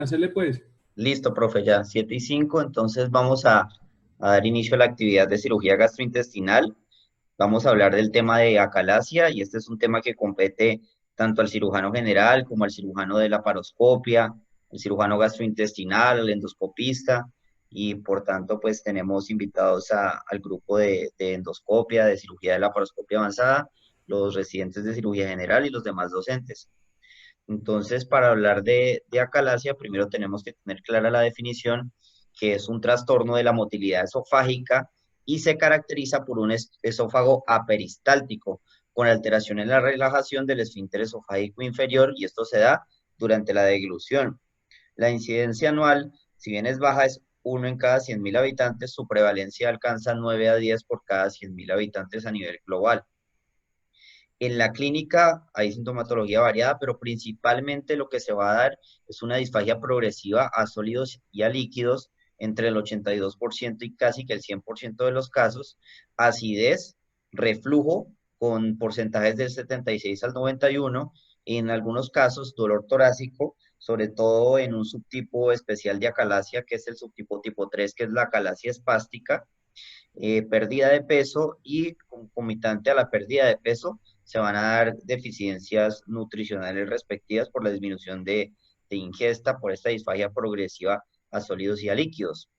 Hacerle pues. Listo, profe, ya 7:05, entonces vamos a dar inicio a la actividad de cirugía gastrointestinal. Vamos a hablar del tema de acalasia y este es un tema que compete tanto al cirujano general como al cirujano de la paroscopia, al cirujano gastrointestinal, al endoscopista y por tanto pues tenemos invitados al grupo de endoscopia, de cirugía de la paroscopia avanzada, los residentes de cirugía general y los demás docentes. Entonces, para hablar de acalasia, primero tenemos que tener clara la definición, que es un trastorno de la motilidad esofágica y se caracteriza por un esófago aperistáltico, con alteración en la relajación del esfínter esofágico inferior, y esto se da durante la deglución. La incidencia anual, si bien es baja, es 1 en cada 100.000 habitantes, su prevalencia alcanza 9 a 10 por cada 100.000 habitantes a nivel global. En la clínica hay sintomatología variada, pero principalmente lo que se va a dar es una disfagia progresiva a sólidos y a líquidos entre el 82% y casi que el 100% de los casos, acidez, reflujo con porcentajes del 76 al 91, en algunos casos dolor torácico, sobre todo en un subtipo especial de acalasia, que es el subtipo tipo 3, que es la acalasia espástica, pérdida de peso y concomitante a la pérdida de peso se van a dar deficiencias nutricionales respectivas por la disminución de ingesta, por esta disfagia progresiva a sólidos y a líquidos.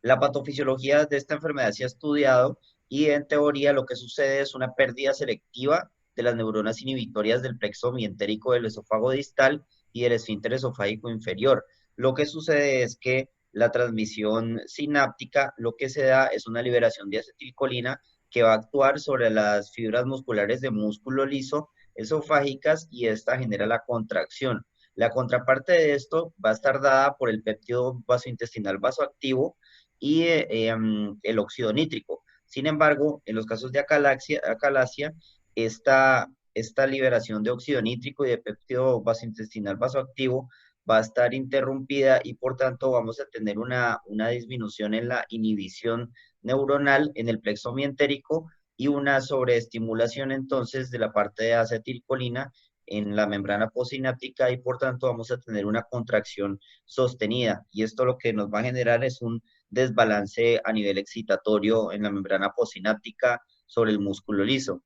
La patofisiología de esta enfermedad se ha estudiado y en teoría lo que sucede es una pérdida selectiva de las neuronas inhibitorias del plexo mientérico del esófago distal y del esfínter esofágico inferior. Lo que sucede es que la transmisión sináptica, lo que se da es una liberación de acetilcolina que va a actuar sobre las fibras musculares de músculo liso esofágicas y esta genera la contracción. La contraparte de esto va a estar dada por el péptido vasointestinal vasoactivo y el óxido nítrico. Sin embargo, en los casos de acalasia, esta liberación de óxido nítrico y de péptido vasointestinal vasoactivo va a estar interrumpida y por tanto vamos a tener una disminución en la inhibición neuronal en el plexo mientérico y una sobreestimulación entonces de la parte de acetilcolina en la membrana postsináptica y por tanto vamos a tener una contracción sostenida y esto lo que nos va a generar es un desbalance a nivel excitatorio en la membrana postsináptica sobre el músculo liso.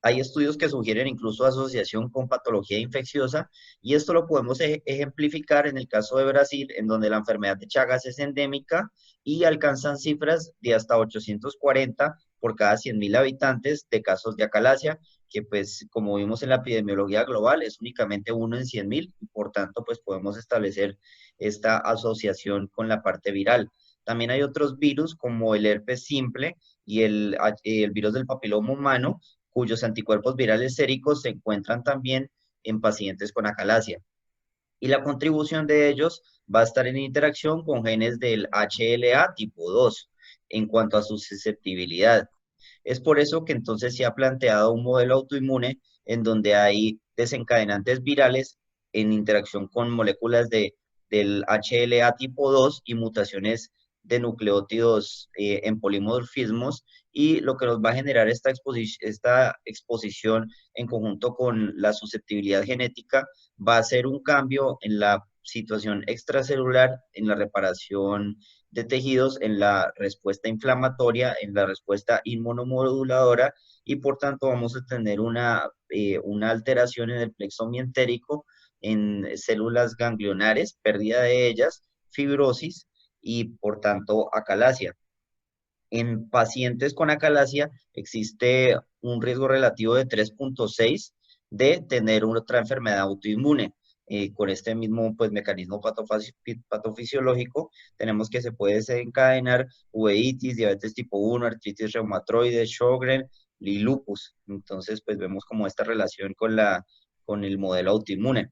Hay estudios que sugieren incluso asociación con patología infecciosa y esto lo podemos ejemplificar en el caso de Brasil, en donde la enfermedad de Chagas es endémica y alcanzan cifras de hasta 840 por cada 100.000 habitantes de casos de acalasia, que pues como vimos en la epidemiología global es únicamente 1 en 100.000 y por tanto pues podemos establecer esta asociación con la parte viral. También hay otros virus como el herpes simple y el virus del papiloma humano, cuyos anticuerpos virales séricos se encuentran también en pacientes con acalasia. Y la contribución de ellos va a estar en interacción con genes del HLA tipo 2 en cuanto a su susceptibilidad. Es por eso que entonces se ha planteado un modelo autoinmune en donde hay desencadenantes virales en interacción con moléculas del HLA tipo 2 y mutaciones de nucleótidos en polimorfismos y lo que nos va a generar esta exposición en conjunto con la susceptibilidad genética va a ser un cambio en la situación extracelular, en la reparación de tejidos, en la respuesta inflamatoria, en la respuesta inmunomoduladora y por tanto vamos a tener una alteración en el plexo mientérico, en células ganglionares, pérdida de ellas, fibrosis y por tanto acalasia. En pacientes con acalasia existe un riesgo relativo de 3,6 de tener otra enfermedad autoinmune. Con este mismo pues, mecanismo patofisiológico, tenemos que se puede desencadenar uveitis, diabetes tipo 1, artritis reumatoide, Sjögren y lupus. Entonces, pues vemos como esta relación con el modelo autoinmune.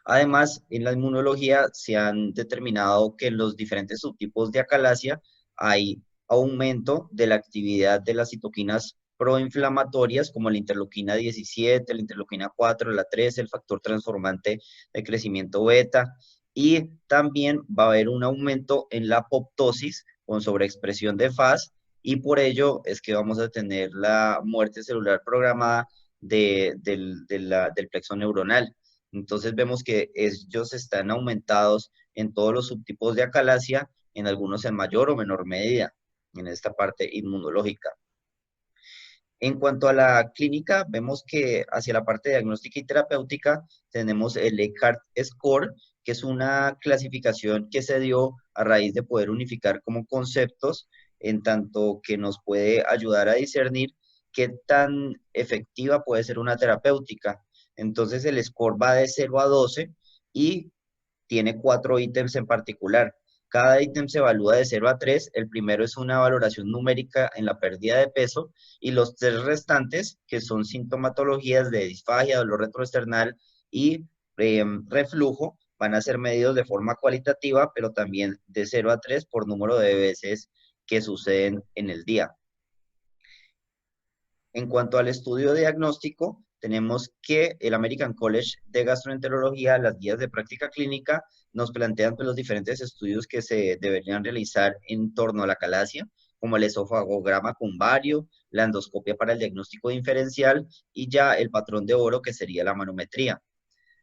Además, en la inmunología se han determinado que en los diferentes subtipos de acalasia hay aumento de la actividad de las citoquinas proinflamatorias como la interleuquina 17, la interleuquina 4, la 13, el factor transformante de crecimiento beta, y también va a haber un aumento en la apoptosis con sobreexpresión de FAS, y por ello es que vamos a tener la muerte celular programada del plexo neuronal. Entonces vemos que ellos están aumentados en todos los subtipos de acalasia, en algunos en mayor o menor medida, en esta parte inmunológica. En cuanto a la clínica, vemos que hacia la parte diagnóstica y terapéutica tenemos el Eckhart Score, que es una clasificación que se dio a raíz de poder unificar como conceptos, en tanto que nos puede ayudar a discernir qué tan efectiva puede ser una terapéutica. Entonces el score va de 0 a 12 y tiene 4 ítems en particular. Cada ítem se evalúa de 0 a 3. El primero es una valoración numérica en la pérdida de peso y los 3 restantes, que son sintomatologías de disfagia, dolor retroesternal y reflujo, van a ser medidos de forma cualitativa, pero también de 0 a 3 por número de veces que suceden en el día. En cuanto al estudio diagnóstico, tenemos que el American College de Gastroenterología, las guías de práctica clínica, nos plantean pues, los diferentes estudios que se deberían realizar en torno a la acalasia, como el esofagograma cumbario, la endoscopia para el diagnóstico diferencial y ya el patrón de oro, que sería la manometría.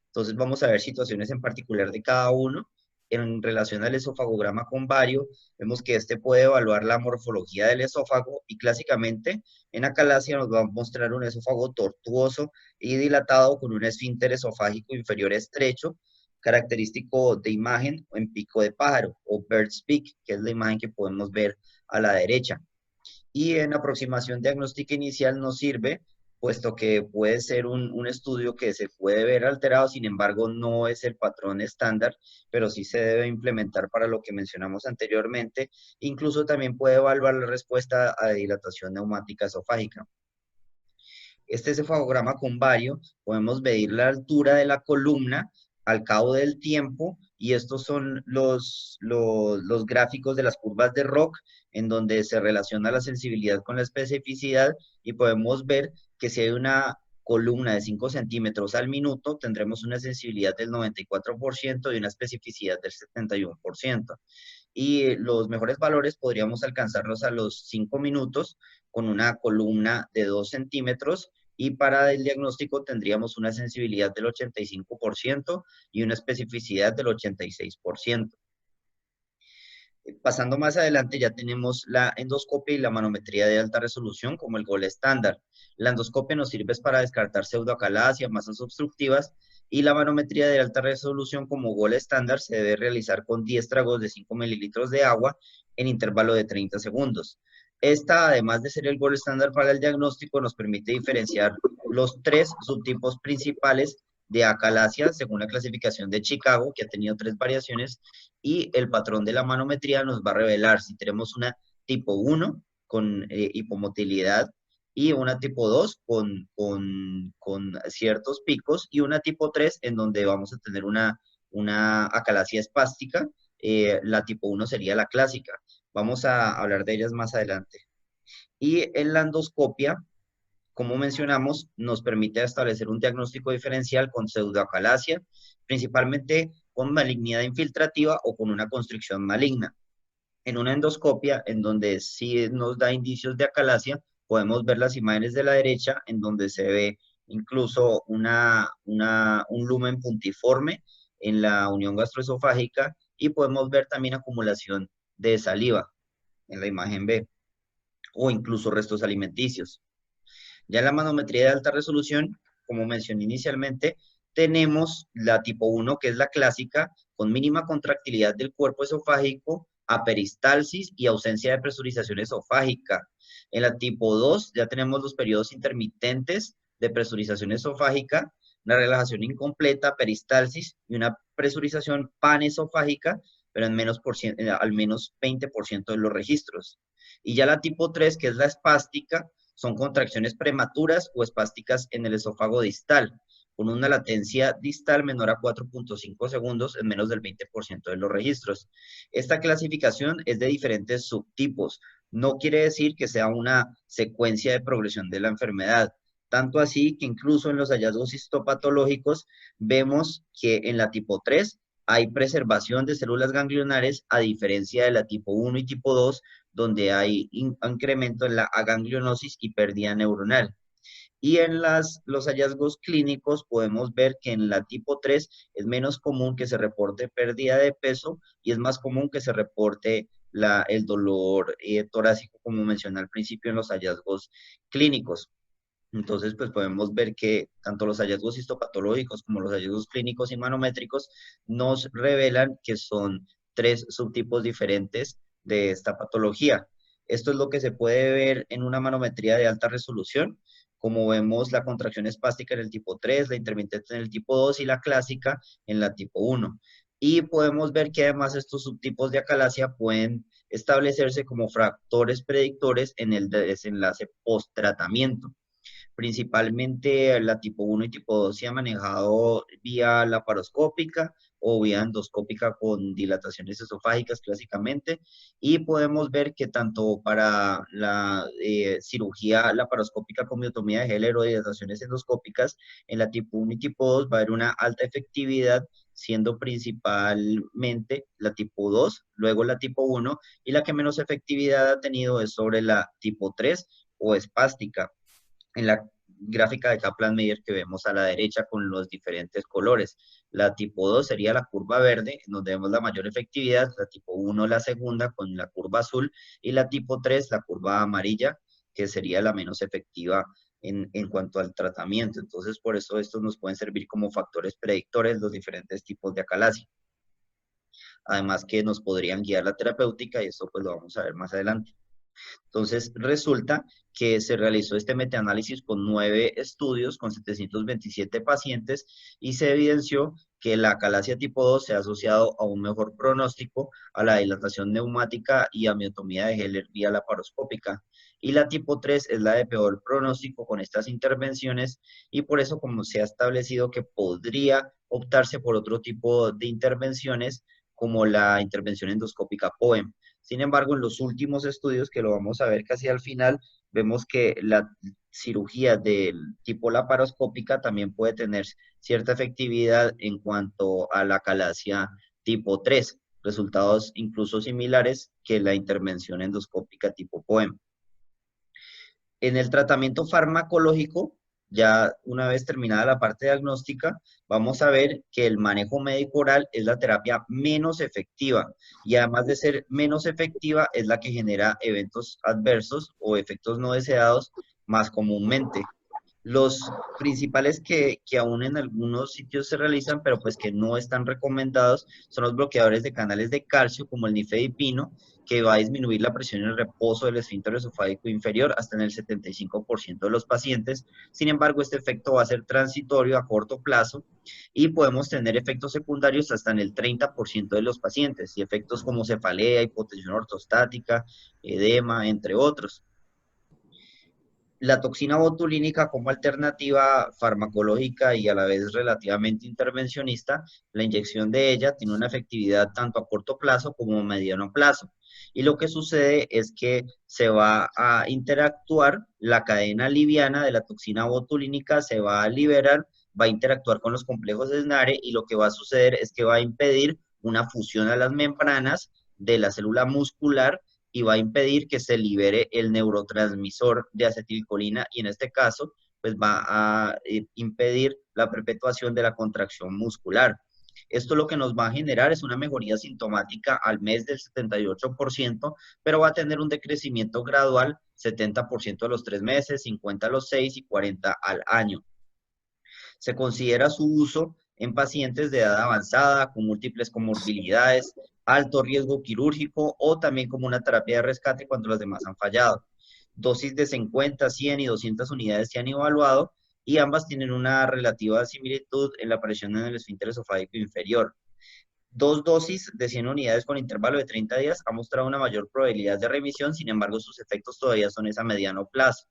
Entonces vamos a ver situaciones en particular de cada uno. En relación al esofagograma cumbario, vemos que este puede evaluar la morfología del esófago y clásicamente en acalasia nos va a mostrar un esófago tortuoso y dilatado con un esfínter esofágico inferior estrecho, característico de imagen en pico de pájaro o bird's beak, que es la imagen que podemos ver a la derecha. Y en aproximación diagnóstica inicial nos sirve, puesto que puede ser un estudio que se puede ver alterado, sin embargo no es el patrón estándar, pero sí se debe implementar para lo que mencionamos anteriormente. Incluso también puede evaluar la respuesta a dilatación neumática esofágica. Este cefalograma cumbario, podemos medir la altura de la columna al cabo del tiempo y estos son los gráficos de las curvas de ROC en donde se relaciona la sensibilidad con la especificidad y podemos ver que si hay una columna de 5 centímetros al minuto, tendremos una sensibilidad del 94% y una especificidad del 71%. Y los mejores valores podríamos alcanzarlos a los 5 minutos con una columna de 2 centímetros y para el diagnóstico tendríamos una sensibilidad del 85% y una especificidad del 86%. Pasando más adelante ya tenemos la endoscopia y la manometría de alta resolución como el gol estándar. La endoscopia nos sirve para descartar pseudoacalasia, masas obstructivas, y la manometría de alta resolución como gol estándar se debe realizar con 10 tragos de 5 mililitros de agua en intervalo de 30 segundos. Esta, además de ser el gol estándar para el diagnóstico, nos permite diferenciar los 3 subtipos principales de acalasia según la clasificación de Chicago, que ha tenido 3 variaciones, y el patrón de la manometría nos va a revelar si tenemos una tipo 1 con hipomotilidad y una tipo 2 con ciertos picos y una tipo 3 en donde vamos a tener una acalasia espástica. La tipo 1 sería la clásica. Vamos a hablar de ellas más adelante. Y en la endoscopia, como mencionamos, nos permite establecer un diagnóstico diferencial con pseudoacalasia, principalmente con malignidad infiltrativa o con una constricción maligna. En una endoscopia, en donde sí nos da indicios de acalasia, podemos ver las imágenes de la derecha, en donde se ve incluso un lumen puntiforme en la unión gastroesofágica y podemos ver también acumulación de saliva en la imagen B o incluso restos alimenticios. Ya en la manometría de alta resolución, como mencioné inicialmente, tenemos la tipo 1, que es la clásica, con mínima contractilidad del cuerpo esofágico, aperistalsis y ausencia de presurización esofágica. En la tipo 2 ya tenemos los periodos intermitentes de presurización esofágica, una relajación incompleta, peristalsis y una presurización panesofágica, pero en al menos 20% de los registros. Y ya la tipo 3, que es la espástica, son contracciones prematuras o espásticas en el esófago distal, con una latencia distal menor a 4.5 segundos en menos del 20% de los registros. Esta clasificación es de diferentes subtipos. No quiere decir que sea una secuencia de progresión de la enfermedad. Tanto así que incluso en los hallazgos histopatológicos vemos que en la tipo 3 hay preservación de células ganglionares a diferencia de la tipo 1 y tipo 2, donde hay incremento en la aganglionosis y pérdida neuronal. Y en los hallazgos clínicos podemos ver que en la tipo 3 es menos común que se reporte pérdida de peso y es más común que se reporte el dolor torácico, como mencioné al principio en los hallazgos clínicos. Entonces, pues podemos ver que tanto los hallazgos histopatológicos como los hallazgos clínicos y manométricos nos revelan que son tres subtipos diferentes de esta patología. Esto es lo que se puede ver en una manometría de alta resolución, como vemos la contracción espástica en el tipo 3, la intermitente en el tipo 2 y la clásica en la tipo 1. Y podemos ver que además estos subtipos de acalasia pueden establecerse como factores predictores en el desenlace post-tratamiento. Principalmente la tipo 1 y tipo 2 se ha manejado vía laparoscópica o vía endoscópica con dilataciones esofágicas clásicamente, y podemos ver que tanto para la cirugía laparoscópica con miotomía de género o dilataciones endoscópicas, en la tipo 1 y tipo 2 va a haber una alta efectividad, siendo principalmente la tipo 2, luego la tipo 1, y la que menos efectividad ha tenido es sobre la tipo 3 o espástica en la gráfica de Kaplan-Meier que vemos a la derecha con los diferentes colores. La tipo 2 sería la curva verde, en donde vemos la mayor efectividad, la tipo 1 la segunda con la curva azul, y la tipo 3 la curva amarilla, que sería la menos efectiva en cuanto al tratamiento. Entonces, por eso estos nos pueden servir como factores predictores los diferentes tipos de acalasia. Además que nos podrían guiar la terapéutica, y eso pues lo vamos a ver más adelante. Entonces, resulta que se realizó este metaanálisis con 9 estudios, con 727 pacientes, y se evidenció que la acalasia tipo 2 se ha asociado a un mejor pronóstico, a la dilatación neumática y a miotomía de Heller vía laparoscópica. Y la tipo 3 es la de peor pronóstico con estas intervenciones, y por eso como se ha establecido que podría optarse por otro tipo de intervenciones, como la intervención endoscópica POEM. Sin embargo, en los últimos estudios, que lo vamos a ver casi al final, vemos que la cirugía del tipo laparoscópica también puede tener cierta efectividad en cuanto a la acalasia tipo 3, resultados incluso similares que la intervención endoscópica tipo POEM. En el tratamiento farmacológico, ya una vez terminada la parte diagnóstica, vamos a ver que el manejo médico oral es la terapia menos efectiva, y además de ser menos efectiva es la que genera eventos adversos o efectos no deseados más comúnmente. Los principales que aún en algunos sitios se realizan, pero pues que no están recomendados, son los bloqueadores de canales de calcio, como el nifedipino, que va a disminuir la presión en el reposo del esfínter esofágico inferior hasta en el 75% de los pacientes. Sin embargo, este efecto va a ser transitorio a corto plazo, y podemos tener efectos secundarios hasta en el 30% de los pacientes, y efectos como cefalea, hipotensión ortostática, edema, entre otros. La toxina botulínica como alternativa farmacológica y a la vez relativamente intervencionista, la inyección de ella tiene una efectividad tanto a corto plazo como a mediano plazo. Y lo que sucede es que se va a interactuar la cadena liviana de la toxina botulínica, se va a liberar, va a interactuar con los complejos de SNARE, y lo que va a suceder es que va a impedir una fusión a las membranas de la célula muscular, y va a impedir que se libere el neurotransmisor de acetilcolina, y en este caso pues va a impedir la perpetuación de la contracción muscular. Esto lo que nos va a generar es una mejoría sintomática al mes del 78%, pero va a tener un decrecimiento gradual, 70% a los 3 meses, 50 a los 6 y 40 al año. Se considera su uso en pacientes de edad avanzada, con múltiples comorbilidades, alto riesgo quirúrgico, o también como una terapia de rescate cuando los demás han fallado. Dosis de 50, 100 y 200 unidades se han evaluado, y ambas tienen una relativa similitud en la presión en el esfínter esofágico inferior. 2 dosis de 100 unidades con intervalo de 30 días ha mostrado una mayor probabilidad de remisión. Sin embargo, sus efectos todavía son a mediano plazo,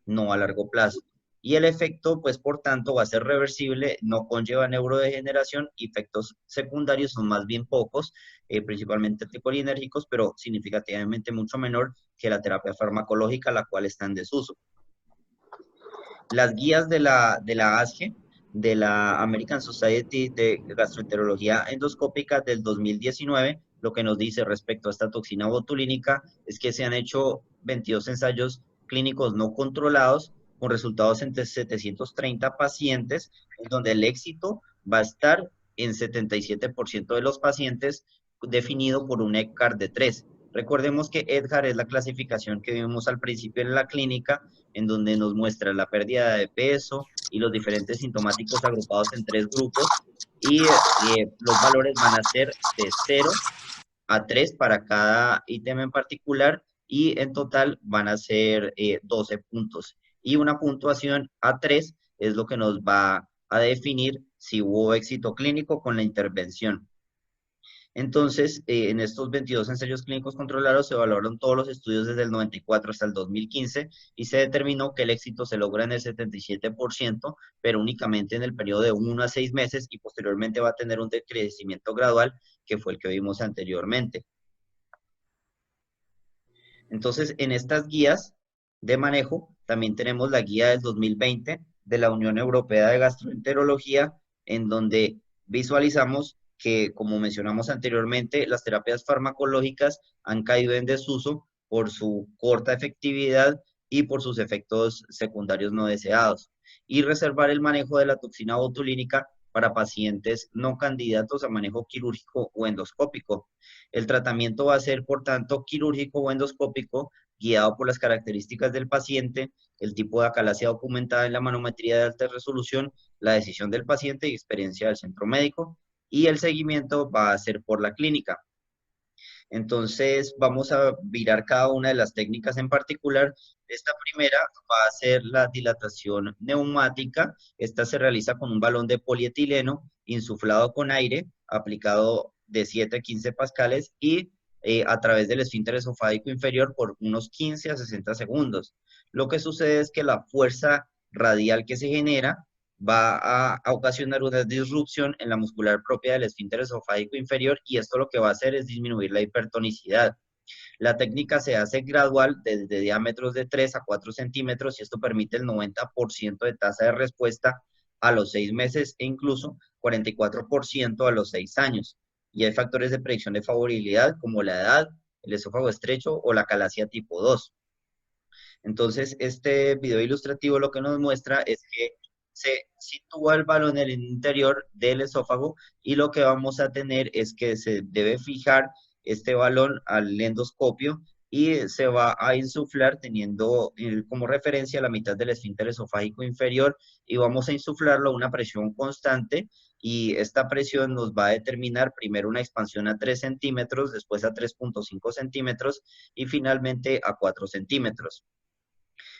no a largo plazo. Y el efecto, pues por tanto, va a ser reversible, no conlleva neurodegeneración, y efectos secundarios son más bien pocos, principalmente anticolinérgicos, pero significativamente mucho menor que la terapia farmacológica, la cual está en desuso. Las guías de la ASGE, de la American Society de Gastroenterología Endoscópica del 2019, lo que nos dice respecto a esta toxina botulínica es que se han hecho 22 ensayos clínicos no controlados, con resultados entre 730 pacientes, en donde el éxito va a estar en 77% de los pacientes, definido por un EDGAR de 3. Recordemos que EDGAR es la clasificación que vimos al principio en la clínica, en donde nos muestra la pérdida de peso y los diferentes sintomáticos agrupados en 3 grupos, y los valores van a ser de 0 a 3 para cada ítem en particular, y en total van a ser 12 puntos. Y una puntuación A3 es lo que nos va a definir si hubo éxito clínico con la intervención. Entonces, en estos 22 ensayos clínicos controlados se evaluaron todos los estudios desde el 94 hasta el 2015 y se determinó que el éxito se logra en el 77%, pero únicamente en el periodo de 1 a 6 meses, y posteriormente va a tener un decrecimiento gradual, que fue el que vimos anteriormente. Entonces, en estas guías de manejo, también tenemos la guía del 2020 de la Unión Europea de Gastroenterología, en donde visualizamos que, como mencionamos anteriormente, las terapias farmacológicas han caído en desuso por su corta efectividad y por sus efectos secundarios no deseados, y reservar el manejo de la toxina botulínica para pacientes no candidatos a manejo quirúrgico o endoscópico. El tratamiento va a ser, por tanto, quirúrgico o endoscópico, guiado por las características del paciente, el tipo de acalasia documentada en la manometría de alta resolución, la decisión del paciente y experiencia del centro médico, y el seguimiento va a ser por la clínica. Entonces, vamos a mirar cada una de las técnicas en particular. Esta primera va a ser la dilatación neumática. Esta se realiza con un balón de polietileno insuflado con aire, aplicado de 7 a 15 pascales, y a través del esfínter esofágico inferior por unos 15 a 60 segundos. Lo que sucede es que la fuerza radial que se genera va a ocasionar una disrupción en la muscular propia del esfínter esofágico inferior, y esto lo que va a hacer es disminuir la hipertonicidad. La técnica se hace gradual desde diámetros de 3 a 4 centímetros, y esto permite el 90% de tasa de respuesta a los 6 meses e incluso 44% a los 6 años. Y hay factores de predicción de favorabilidad como la edad, el esófago estrecho o la calasia tipo 2. Entonces, este video ilustrativo lo que nos muestra es que se sitúa el balón en el interior del esófago, y lo que vamos a tener es que se debe fijar este balón al endoscopio y se va a insuflar teniendo como referencia la mitad del esfínter esofágico inferior, y vamos a insuflarlo a una presión constante, y esta presión nos va a determinar primero una expansión a 3 centímetros, después a 3,5 centímetros y finalmente a 4 centímetros.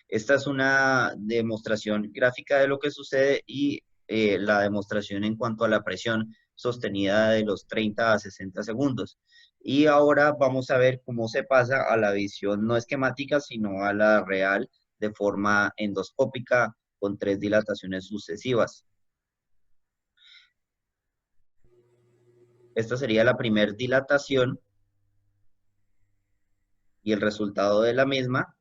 Esta es una demostración gráfica de lo que sucede, y la demostración en cuanto a la presión sostenida de los 30 a 60 segundos. Y ahora vamos a ver cómo se pasa a la visión no esquemática, sino a la real, de forma endoscópica con 3 dilataciones sucesivas. Esta sería la primera dilatación y el resultado de la misma.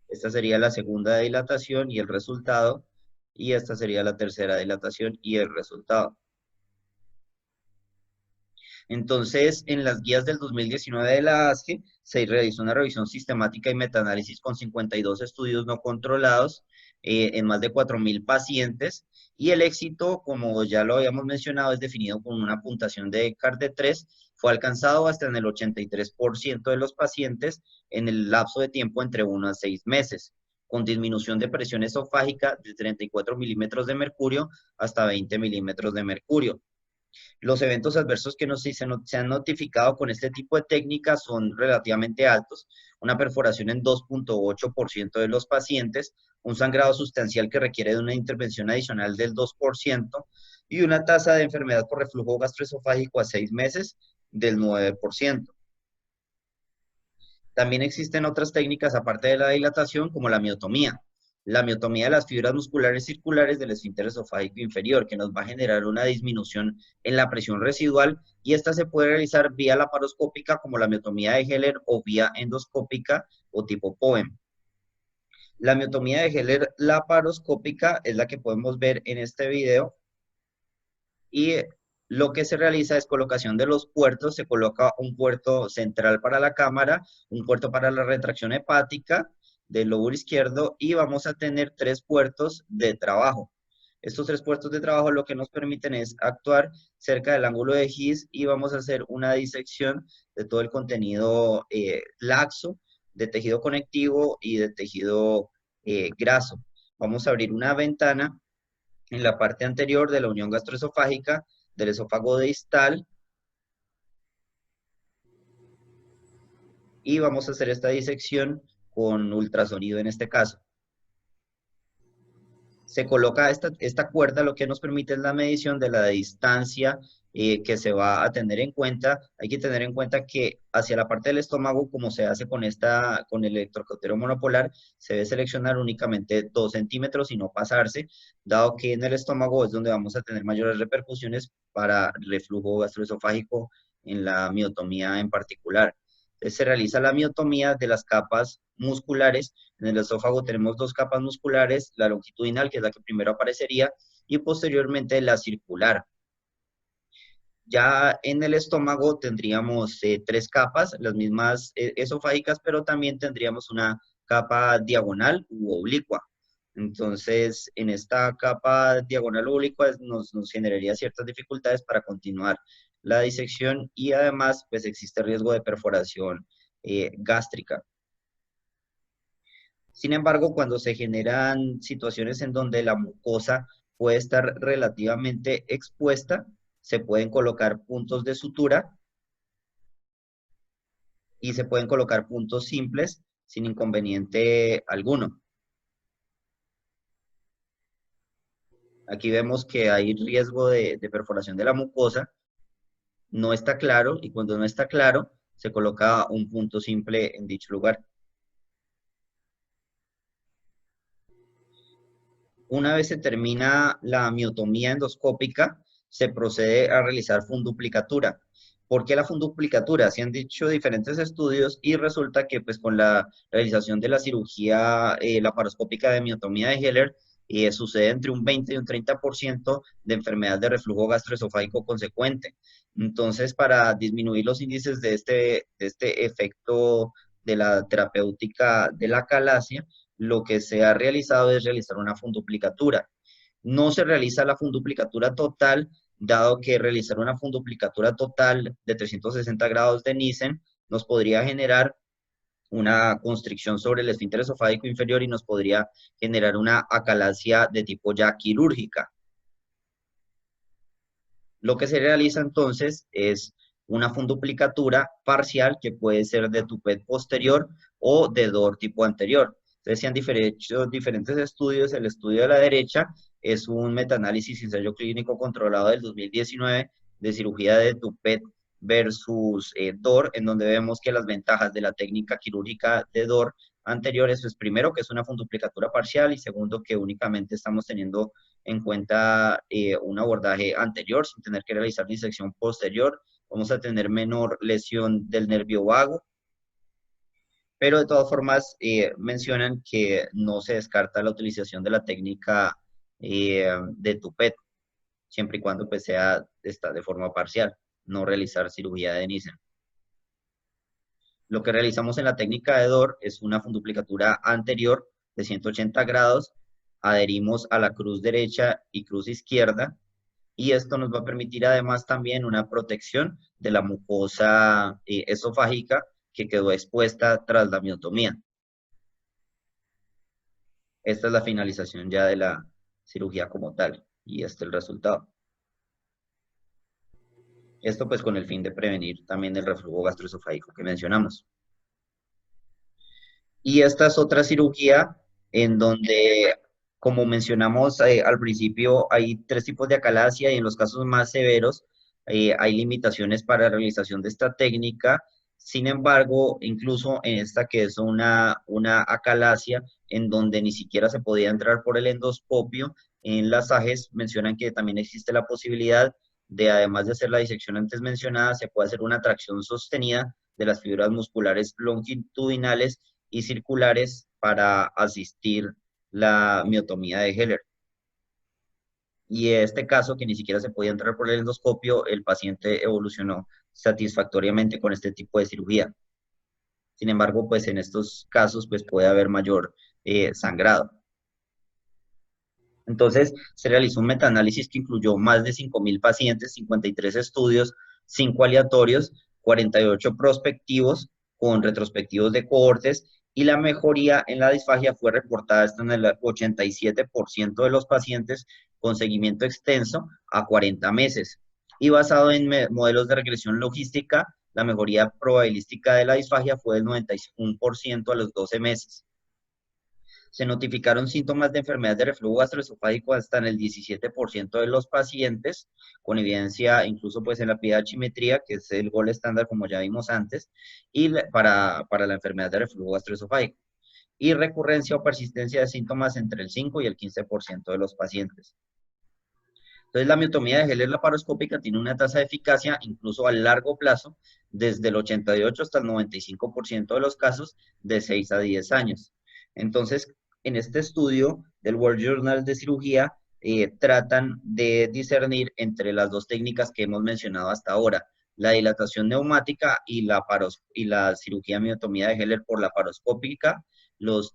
Esta sería la segunda dilatación y el resultado, y esta sería la tercera dilatación y el resultado. Entonces, en las guías del 2019 de la ASGE se realizó una revisión sistemática y metaanálisis con 52 estudios no controlados, en más de 4.000 pacientes, y el éxito, como ya lo habíamos mencionado, es definido con una puntuación de ECAR de 3, fue alcanzado hasta en el 83% de los pacientes en el lapso de tiempo entre 1 a 6 meses, con disminución de presión esofágica de 34 milímetros de mercurio hasta 20 milímetros de mercurio. Los eventos adversos que se han notificado con este tipo de técnica son relativamente altos: una perforación en 2,8% de los pacientes, un sangrado sustancial que requiere de una intervención adicional del 2%, y una tasa de enfermedad por reflujo gastroesofágico a 6 meses del 9%. También existen otras técnicas aparte de la dilatación, como la miotomía. La miotomía de las fibras musculares circulares del esfínter esofágico inferior, que nos va a generar una disminución en la presión residual, y esta se puede realizar vía laparoscópica, como la miotomía de Heller, o vía endoscópica o tipo POEM. La miotomía de Heller laparoscópica es la que podemos ver en este video, y lo que se realiza es colocación de los puertos. Se coloca un puerto central para la cámara, un puerto para la retracción hepática, del lóbulo izquierdo y vamos a tener 3 puertos de trabajo. Estos 3 puertos de trabajo lo que nos permiten es actuar cerca del ángulo de His y vamos a hacer una disección de todo el contenido laxo, de tejido conectivo y de tejido graso. Vamos a abrir una ventana en la parte anterior de la unión gastroesofágica del esófago distal y vamos a hacer esta disección con ultrasonido en este caso. Se coloca esta cuerda, lo que nos permite es la medición de la distancia que se va a tener en cuenta. Hay que tener en cuenta que hacia la parte del estómago, como se hace con el electrocautero monopolar, se debe seleccionar únicamente 2 centímetros y no pasarse, dado que en el estómago es donde vamos a tener mayores repercusiones para reflujo gastroesofágico en la miotomía en particular. Se realiza la miotomía de las capas musculares. En el esófago tenemos 2 capas musculares, la longitudinal, que es la que primero aparecería, y posteriormente la circular. Ya en el estómago tendríamos 3 capas, las mismas esofágicas, pero también tendríamos una capa diagonal u oblicua. Entonces, en esta capa diagonal u oblicua nos generaría ciertas dificultades para continuar la disección y además, pues existe riesgo de perforación gástrica. Sin embargo, cuando se generan situaciones en donde la mucosa puede estar relativamente expuesta, se pueden colocar puntos de sutura y se pueden colocar puntos simples sin inconveniente alguno. Aquí vemos que hay riesgo de perforación de la mucosa, no está claro y cuando no está claro se coloca un punto simple en dicho lugar. Una vez se termina la miotomía endoscópica, se procede a realizar funduplicatura. ¿Por qué la funduplicatura? Se han dicho diferentes estudios y resulta que pues con la realización de la cirugía laparoscópica de miotomía de Heller, sucede entre un 20 y un 30% de enfermedad de reflujo gastroesofágico consecuente. Entonces, para disminuir los índices de este efecto de la terapéutica de la calasia, lo que se ha realizado es realizar una funduplicatura. No se realiza la funduplicatura total, dado que realizar una funduplicatura total de 360 grados de Nissen nos podría generar una constricción sobre el esfínter esofágico inferior y nos podría generar una acalasia de tipo ya quirúrgica. Lo que se realiza entonces es una funduplicatura parcial que puede ser de tupet posterior o de DOR tipo anterior. Entonces, se han hecho diferentes estudios. El estudio de la derecha es un metaanálisis y ensayo clínico controlado del 2019 de cirugía de tupet versus DOR, en donde vemos que las ventajas de la técnica quirúrgica de DOR anterior es, pues, primero, que es una funduplicatura parcial y segundo, que únicamente estamos teniendo en cuenta un abordaje anterior sin tener que realizar disección posterior. Vamos a tener menor lesión del nervio vago, pero de todas formas mencionan que no se descarta la utilización de la técnica de Tupet, siempre y cuando pues sea de forma parcial, no realizar cirugía de Nissen. Lo que realizamos en la técnica de DOR es una funduplicatura anterior de 180 grados, adherimos a la cruz derecha y cruz izquierda, y esto nos va a permitir además también una protección de la mucosa esofágica que quedó expuesta tras la miotomía. Esta es la finalización ya de la cirugía como tal, y este es el resultado. Esto pues con el fin de prevenir también el reflujo gastroesofágico que mencionamos. Y esta es otra cirugía en donde, como mencionamos al principio, hay 3 tipos de acalasia y en los casos más severos hay limitaciones para la realización de esta técnica. Sin embargo, incluso en esta que es una acalasia en donde ni siquiera se podía entrar por el endoscopio, en las AGES mencionan que también existe la posibilidad de, además de hacer la disección antes mencionada, se puede hacer una tracción sostenida de las fibras musculares longitudinales y circulares para asistir la miotomía de Heller. Y en este caso, que ni siquiera se podía entrar por el endoscopio, el paciente evolucionó satisfactoriamente con este tipo de cirugía. Sin embargo, pues en estos casos pues puede haber mayor sangrado. Entonces, se realizó un metaanálisis que incluyó más de 5.000 pacientes, 53 estudios, 5 aleatorios, 48 prospectivos con retrospectivos de cohortes, y la mejoría en la disfagia fue reportada hasta en el 87% de los pacientes con seguimiento extenso a 40 meses. Y basado en modelos de regresión logística, la mejoría probabilística de la disfagia fue del 91% a los 12 meses. Se notificaron síntomas de enfermedad de reflujo gastroesofágico hasta en el 17% de los pacientes, con evidencia incluso pues en la pH-metría, que es el gol estándar como ya vimos antes, y para la enfermedad de reflujo gastroesofágico. Y recurrencia o persistencia de síntomas entre el 5 y el 15% de los pacientes. Entonces, la miotomía de Heller laparoscópica tiene una tasa de eficacia incluso a largo plazo, desde el 88 hasta el 95% de los casos de 6 a 10 años. Entonces, en este estudio del World Journal de Cirugía, tratan de discernir entre las dos técnicas que hemos mencionado hasta ahora, la dilatación neumática y la cirugía miotomía de Heller por laparoscópica, los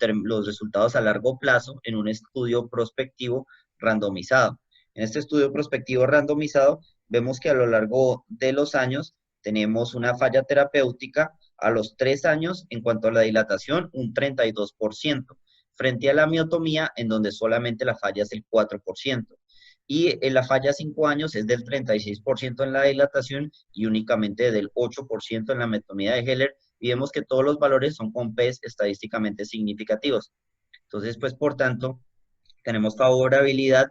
resultados a largo plazo en un estudio prospectivo randomizado. En este estudio prospectivo randomizado, vemos que a lo largo de los años tenemos una falla terapéutica a los 3 años en cuanto a la dilatación, un 32%, frente a la miotomía, en donde solamente la falla es el 4%. Y en la falla a 5 años es del 36% en la dilatación y únicamente del 8% en la miotomía de Heller. Y vemos que todos los valores son con P's estadísticamente significativos. Entonces, pues, por tanto, tenemos favorabilidad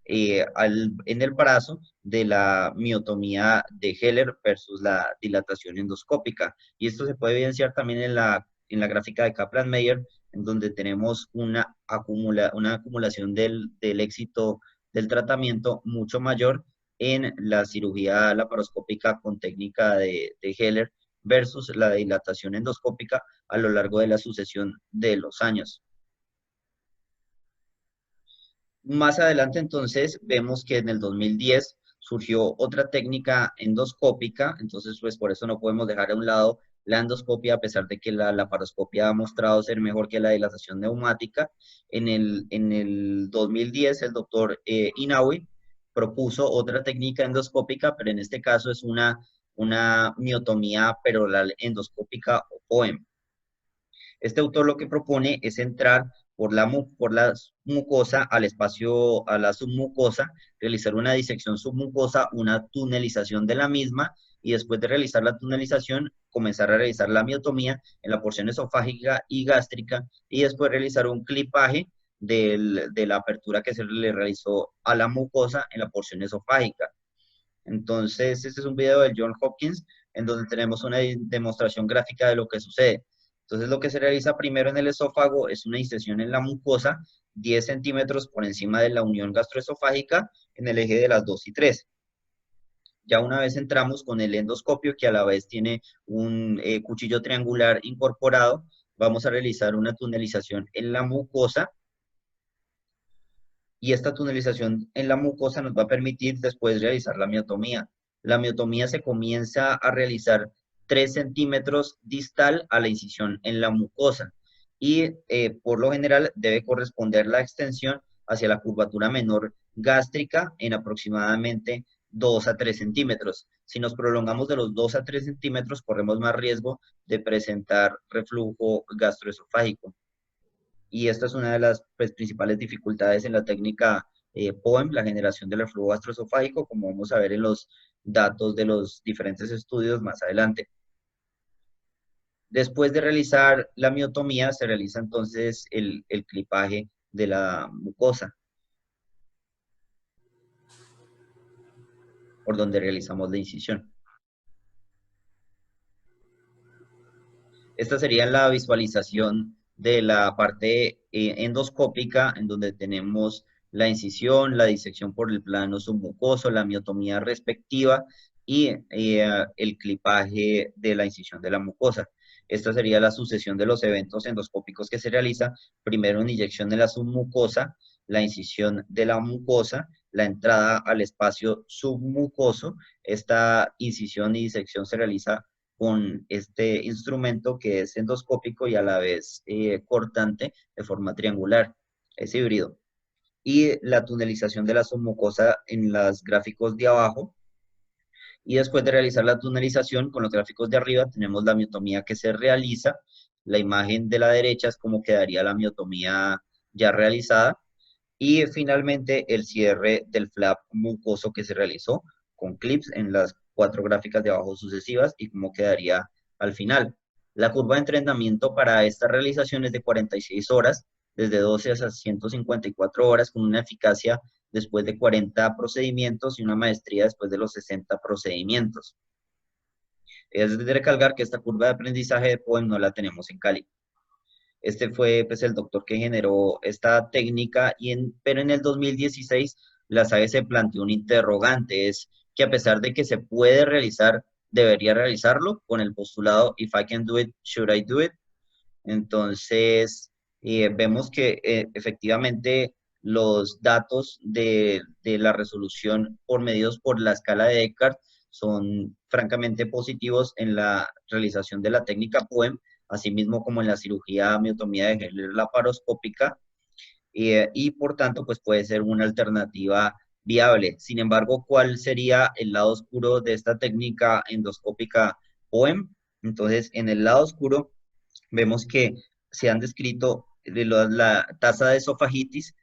en el brazo de la miotomía de Heller versus la dilatación endoscópica. Y esto se puede evidenciar también en la gráfica de Kaplan-Meier, en donde tenemos una acumulación del éxito del tratamiento mucho mayor en la cirugía laparoscópica con técnica de Heller versus la dilatación endoscópica a lo largo de la sucesión de los años. Más adelante, entonces, vemos que en el 2010 surgió otra técnica endoscópica, entonces, pues por eso no podemos dejar a un lado la endoscopia, a pesar de que la laparoscopia ha mostrado ser mejor que la dilatación neumática. En el 2010, el doctor Inaui propuso otra técnica endoscópica, pero en este caso es una miotomía peroral endoscópica o POEM. Este autor lo que propone es entrar por la mucosa al espacio, a la submucosa, realizar una disección submucosa, una tunelización de la misma, y después de realizar la tunelización, comenzar a realizar la miotomía en la porción esofágica y gástrica, y después realizar un clipaje de la apertura que se le realizó a la mucosa en la porción esofágica. Entonces, este es un video de John Hopkins en donde tenemos una demostración gráfica de lo que sucede. Entonces, lo que se realiza primero en el esófago es una incisión en la mucosa, 10 centímetros por encima de la unión gastroesofágica en el eje de las 2 y 3. Ya una vez entramos con el endoscopio, que a la vez tiene un cuchillo triangular incorporado, vamos a realizar una tunelización en la mucosa, y esta tunelización en la mucosa nos va a permitir después realizar la miotomía. La miotomía se comienza a realizar 3 centímetros distal a la incisión en la mucosa, y por lo general debe corresponder la extensión hacia la curvatura menor gástrica en aproximadamente 2 a 3 centímetros. Si nos prolongamos de los 2 a 3 centímetros, corremos más riesgo de presentar reflujo gastroesofágico. Y esta es una de las pues, principales dificultades en la técnica POEM, la generación del reflujo gastroesofágico, como vamos a ver en los datos de los diferentes estudios más adelante. Después de realizar la miotomía, se realiza entonces el clipaje de la mucosa, por donde realizamos la incisión. Esta sería la visualización de la parte endoscópica, en donde tenemos la incisión, la disección por el plano submucoso, la miotomía respectiva y el clipaje de la incisión de la mucosa. Esta sería la sucesión de los eventos endoscópicos que se realiza. Primero una inyección de la submucosa, la incisión de la mucosa, la entrada al espacio submucoso. Esta incisión y disección se realiza con este instrumento que es endoscópico y a la vez cortante de forma triangular, es híbrido. Y la tunelización de la submucosa en los gráficos de abajo. Y después de realizar la tunelización con los gráficos de arriba, tenemos la miotomía que se realiza. La imagen de la derecha es como quedaría la miotomía ya realizada. Y finalmente el cierre del flap mucoso que se realizó con clips en las 4 gráficas de abajo sucesivas y cómo quedaría al final. La curva de entrenamiento para esta realización es de 46 horas, desde 12 hasta 154 horas, con una eficacia después de 40 procedimientos y una maestría después de los 60 procedimientos. Es de recalcar que esta curva de aprendizaje de POEM no la tenemos en Cali. Este fue pues, el doctor que generó esta técnica, pero en el 2016 la SAGE se planteó un interrogante, es que a pesar de que se puede realizar, debería realizarlo con el postulado If I can do it, should I do it? Entonces, vemos que efectivamente los datos de la resolución medidos por la escala de Eckhart son francamente positivos en la realización de la técnica POEM, asimismo como en la cirugía miotomía de Heller laparoscópica, y por tanto, pues puede ser una alternativa viable. Sin embargo, ¿cuál sería el lado oscuro de esta técnica endoscópica POEM? Entonces, en el lado oscuro vemos que se han descrito la tasa de esofagitis,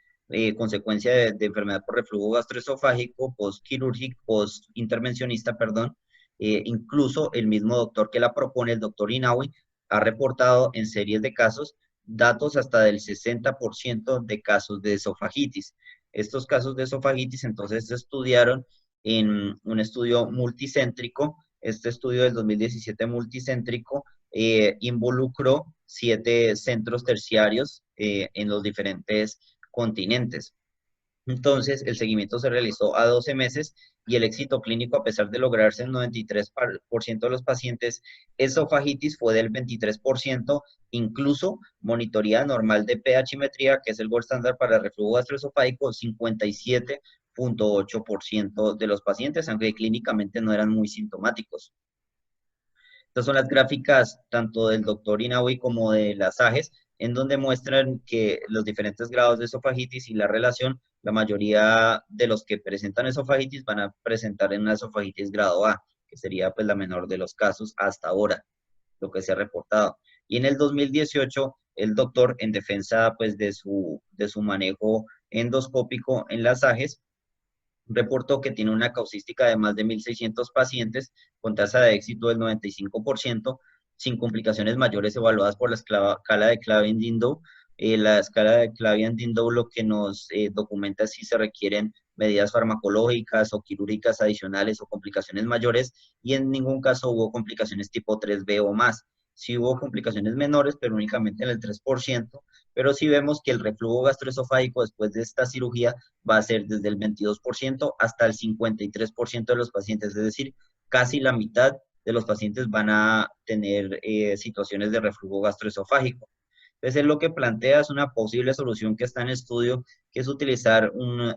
consecuencia de enfermedad por reflujo gastroesofágico, postquirúrgico, postintervencionista, perdón. Incluso el mismo doctor que la propone, el doctor Inaui, ha reportado en series de casos datos hasta del 60% de casos de esofagitis. Estos casos de esofagitis entonces se estudiaron en un estudio multicéntrico. Este estudio del 2017 multicéntrico involucró 7 centros terciarios en los diferentes continentes. Entonces, el seguimiento se realizó a 12 meses y el éxito clínico, a pesar de lograrse en 93% de los pacientes, esofagitis fue del 23%, incluso monitoría normal de pH-metría, que es el gold estándar para el reflujo gastroesofágico, 57,8% de los pacientes, aunque clínicamente no eran muy sintomáticos. Estas son las gráficas tanto del doctor Inaui como de las AGES, en donde muestran que los diferentes grados de esofagitis y la relación, la mayoría de los que presentan esofagitis van a presentar en una esofagitis grado A, que sería pues la menor de los casos hasta ahora, lo que se ha reportado. Y en el 2018, el doctor, en defensa pues de su manejo endoscópico en las AGES, reportó que tiene una causística de más de 1.600 pacientes con tasa de éxito del 95%, sin complicaciones mayores evaluadas por la escala de Clavien-Dindow. La escala de Clavien-Dindow lo que nos documenta es si se requieren medidas farmacológicas o quirúrgicas adicionales o complicaciones mayores, y en ningún caso hubo complicaciones tipo 3B o más. Sí hubo complicaciones menores, pero únicamente en el 3%, pero sí vemos que el reflujo gastroesofágico después de esta cirugía va a ser desde el 22% hasta el 53% de los pacientes, es decir, casi la mitad de los pacientes van a tener situaciones de reflujo gastroesofágico. Entonces, lo que plantea es una posible solución que está en estudio, que es utilizar un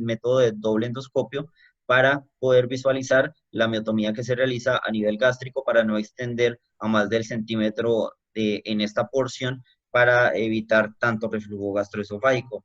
método de doble endoscopio para poder visualizar la miotomía que se realiza a nivel gástrico para no extender a más del centímetro en esta porción para evitar tanto reflujo gastroesofágico.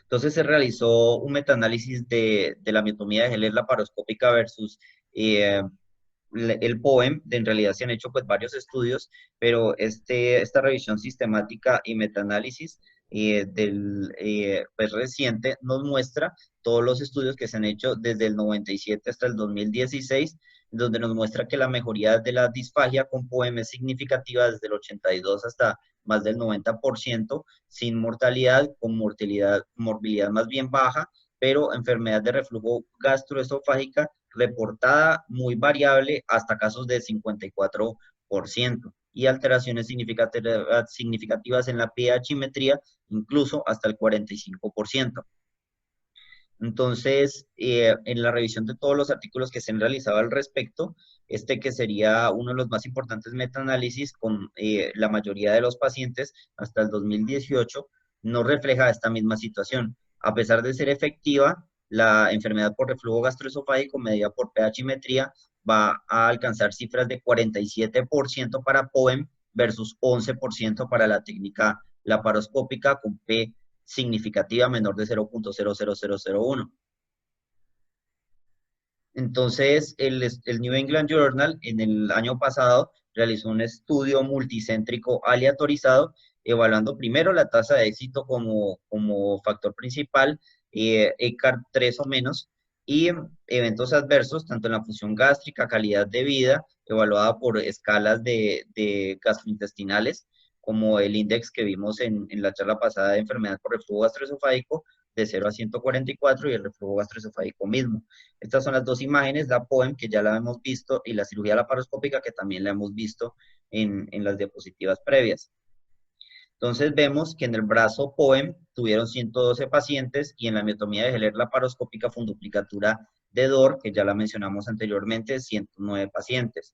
Entonces se realizó un metaanálisis de la miotomía de Heller laparoscópica versus el POEM. En realidad se han hecho pues varios estudios, pero esta revisión sistemática y metaanálisis pues reciente nos muestra todos los estudios que se han hecho desde el 97 hasta el 2016, donde nos muestra que la mejoría de la disfagia con POEM es significativa desde el 82 hasta más del 90%, sin mortalidad, con morbilidad más bien baja, pero enfermedad de reflujo gastroesofágica reportada muy variable hasta casos de 54% y alteraciones significativas en la pH-metría incluso hasta el 45%. Entonces, en la revisión de todos los artículos que se han realizado al respecto, que sería uno de los más importantes metaanálisis con la mayoría de los pacientes hasta el 2018, no refleja esta misma situación. A pesar de ser efectiva, la enfermedad por reflujo gastroesofágico medida por pH-metría va a alcanzar cifras de 47% para POEM versus 11% para la técnica laparoscópica con P significativa menor de 0.00001. Entonces, el New England Journal en el año pasado realizó un estudio multicéntrico aleatorizado, evaluando primero la tasa de éxito como factor principal, ECAR 3 o menos, y eventos adversos, tanto en la función gástrica, calidad de vida, evaluada por escalas de gastrointestinales, como el índice que vimos en la charla pasada de enfermedad por reflujo gastroesofágico, de 0 a 144, y el reflujo gastroesofágico mismo. Estas son las dos imágenes, la POEM, que ya la hemos visto, y la cirugía laparoscópica, que también la hemos visto en las diapositivas previas. Entonces vemos que en el brazo POEM tuvieron 112 pacientes y en la miotomía de Heller laparoscópica funduplicatura de DOR, que ya la mencionamos anteriormente, 109 pacientes.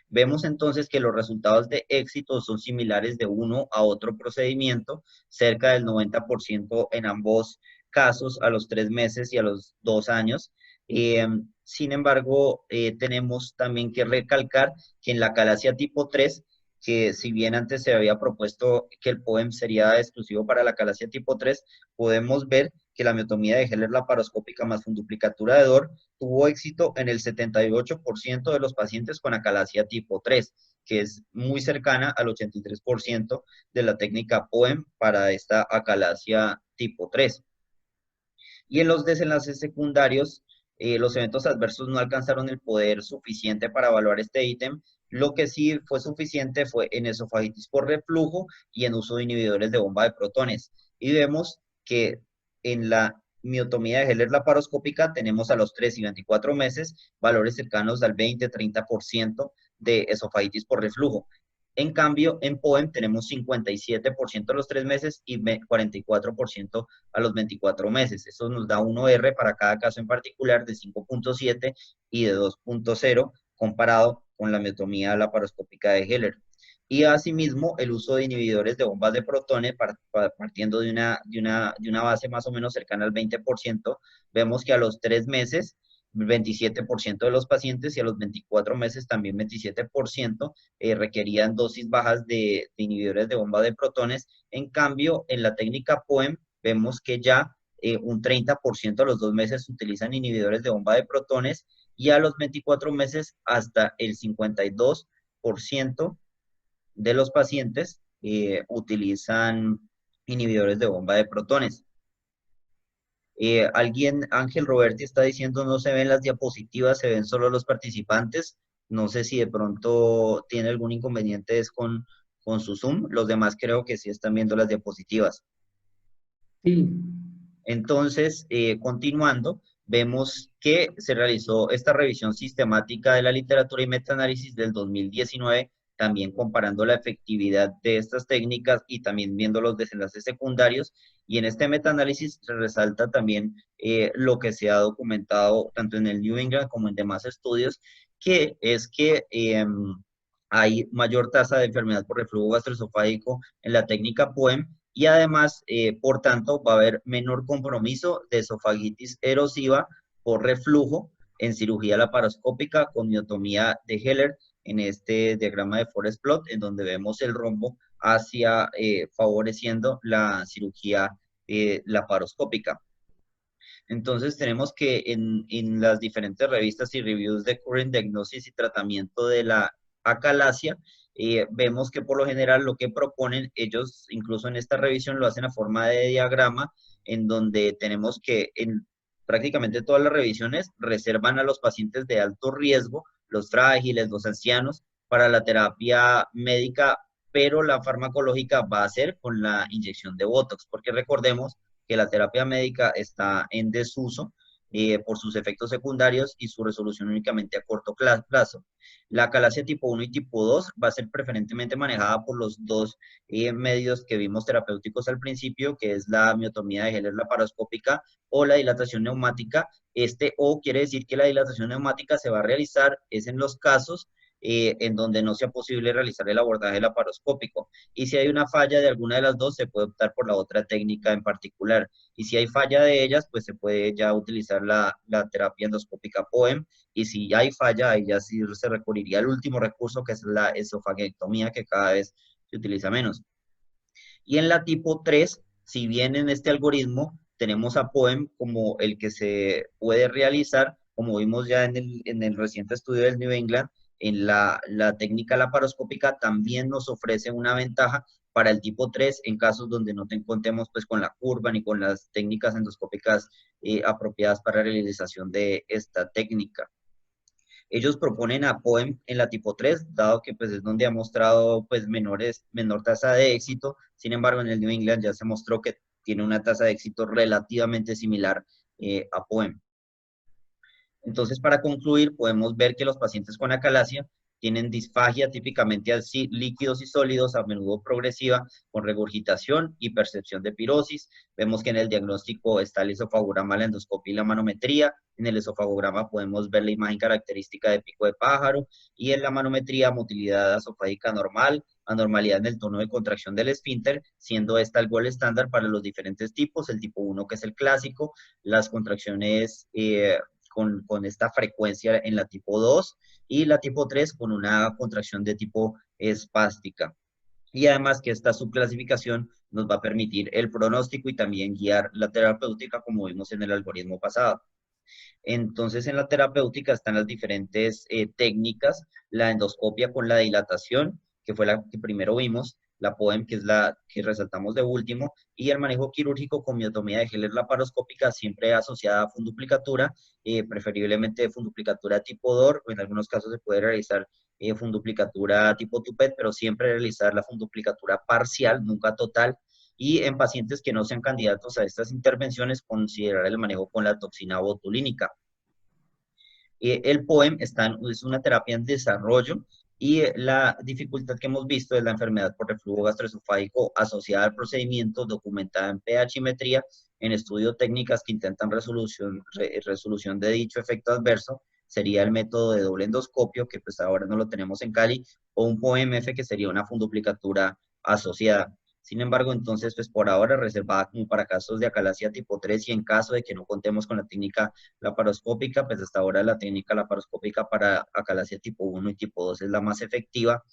Vemos entonces que los resultados de éxito son similares de uno a otro procedimiento, cerca del 90% en ambos casos a los 3 meses y a los 2 años. Sin embargo, tenemos también que recalcar que en la calasia tipo 3, que si bien antes se había propuesto que el POEM sería exclusivo para la calasia tipo 3, podemos ver que la miotomía de Heller laparoscópica más funduplicatura de DOR tuvo éxito en el 78% de los pacientes con acalasia tipo 3, que es muy cercana al 83% de la técnica POEM para esta acalasia tipo 3. Y en los desenlaces secundarios, los eventos adversos no alcanzaron el poder suficiente para evaluar este ítem. Lo que sí fue suficiente fue en esofagitis por reflujo y en uso de inhibidores de bomba de protones. Y vemos que en la miotomía de Heller laparoscópica tenemos a los 3 y 24 meses valores cercanos al 20-30% de esofagitis por reflujo. En cambio, en POEM tenemos 57% a los 3 meses y 44% a los 24 meses. Eso nos da un OR para cada caso en particular de 5.7 y de 2.0 comparado con la miotomía laparoscópica de Heller. Y asimismo, el uso de inhibidores de bombas de protones, partiendo de una base más o menos cercana al 20%, vemos que a los 3 meses 27% de los pacientes y a los 24 meses también 27% requerían dosis bajas de inhibidores de bomba de protones. En cambio, en la técnica POEM vemos que ya un 30% a los 2 meses utilizan inhibidores de bomba de protones y a los 24 meses hasta el 52% de los pacientes utilizan inhibidores de bomba de protones. Ángel Roberti está diciendo no se ven las diapositivas, se ven solo los participantes. No sé si de pronto tiene algún inconveniente con su Zoom. Los demás creo que sí están viendo las diapositivas. Sí. Entonces, continuando, vemos que se realizó esta revisión sistemática de la literatura y metaanálisis del 2019, también comparando la efectividad de estas técnicas y también viendo los desenlaces secundarios. Y en este metaanálisis se resalta también lo que se ha documentado tanto en el New England como en demás estudios, que es que hay mayor tasa de enfermedad por reflujo gastroesofágico en la técnica POEM y además, por tanto, va a haber menor compromiso de esofagitis erosiva por reflujo en cirugía laparoscópica con miotomía de Heller en este diagrama de Forest Plot, en donde vemos el rombo hacia favoreciendo la cirugía laparoscópica. Entonces tenemos que en las diferentes revistas y reviews de Current Diagnosis y Tratamiento de la acalasia, vemos que por lo general lo que proponen ellos, incluso en esta revisión, lo hacen a forma de diagrama, en donde tenemos que en prácticamente todas las revisiones reservan a los pacientes de alto riesgo, los frágiles, los ancianos, para la terapia médica, pero la farmacológica va a ser con la inyección de Botox, porque recordemos que la terapia médica está en desuso por sus efectos secundarios y su resolución únicamente a corto plazo. La acalasia tipo 1 y tipo 2 va a ser preferentemente manejada por los dos medios que vimos terapéuticos al principio, que es la miotomía de Heller laparoscópica o la dilatación neumática. Este O quiere decir que la dilatación neumática se va a realizar es en los casos en donde no sea posible realizar el abordaje laparoscópico. Y si hay una falla de alguna de las dos, se puede optar por la otra técnica en particular. Y si hay falla de ellas, pues se puede ya utilizar la terapia endoscópica POEM. Y si hay falla, ahí ya sí se recurriría al último recurso, que es la esofageectomía, que cada vez se utiliza menos. Y en la tipo 3, si bien en este algoritmo tenemos a POEM como el que se puede realizar, como vimos ya en el reciente estudio del New England, en la técnica laparoscópica también nos ofrece una ventaja para el tipo 3 en casos donde no contemos pues con la curva ni con las técnicas endoscópicas apropiadas para la realización de esta técnica. Ellos proponen a POEM en la tipo 3, dado que pues, es donde ha mostrado pues, menor tasa de éxito. Sin embargo, en el New England ya se mostró que tiene una tasa de éxito relativamente similar a POEM. Entonces, para concluir, podemos ver que los pacientes con acalasia tienen disfagia típicamente a líquidos y sólidos, a menudo progresiva, con regurgitación y percepción de pirosis. Vemos que en el diagnóstico está el esofagograma, la endoscopia y la manometría. En el esofagograma podemos ver la imagen característica de pico de pájaro y en la manometría motilidad esofágica normal, anormalidad en el tono de contracción del esfínter, siendo esta el gol estándar para los diferentes tipos, el tipo 1 que es el clásico, las contracciones con esta frecuencia en la tipo 2 y la tipo 3 con una contracción de tipo espástica. Y además que esta subclasificación nos va a permitir el pronóstico y también guiar la terapéutica como vimos en el algoritmo pasado. Entonces, en la terapéutica están las diferentes técnicas, la endoscopia con la dilatación, que fue la que primero vimos, la POEM, que es la que resaltamos de último, y el manejo quirúrgico con miotomía de Heller laparoscópica, siempre asociada a funduplicatura, preferiblemente funduplicatura tipo DOR, o en algunos casos se puede realizar funduplicatura tipo TUPET, pero siempre realizar la funduplicatura parcial, nunca total, y en pacientes que no sean candidatos a estas intervenciones, considerar el manejo con la toxina botulínica. El POEM es una terapia en desarrollo y la dificultad que hemos visto es la enfermedad por reflujo gastroesofágico asociada al procedimiento documentada en pHimetría, en estudio técnicas que intentan resolución de dicho efecto adverso, sería el método de doble endoscopio, que pues ahora no lo tenemos en Cali, o un POEMF, que sería una funduplicatura asociada. Sin embargo, entonces, pues por ahora reservada como para casos de acalasia tipo 3 y en caso de que no contemos con la técnica laparoscópica, pues hasta ahora la técnica laparoscópica para acalasia tipo 1 y tipo 2 es la más efectiva.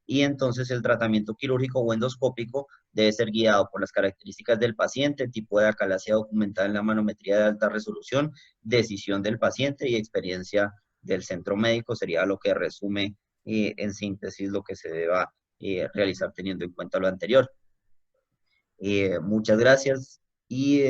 Y entonces el tratamiento quirúrgico o endoscópico debe ser guiado por las características del paciente, tipo de acalasia documentada en la manometría de alta resolución, decisión del paciente y experiencia del centro médico, sería lo que resume en síntesis lo que se deba realizar teniendo en cuenta lo anterior. Muchas gracias y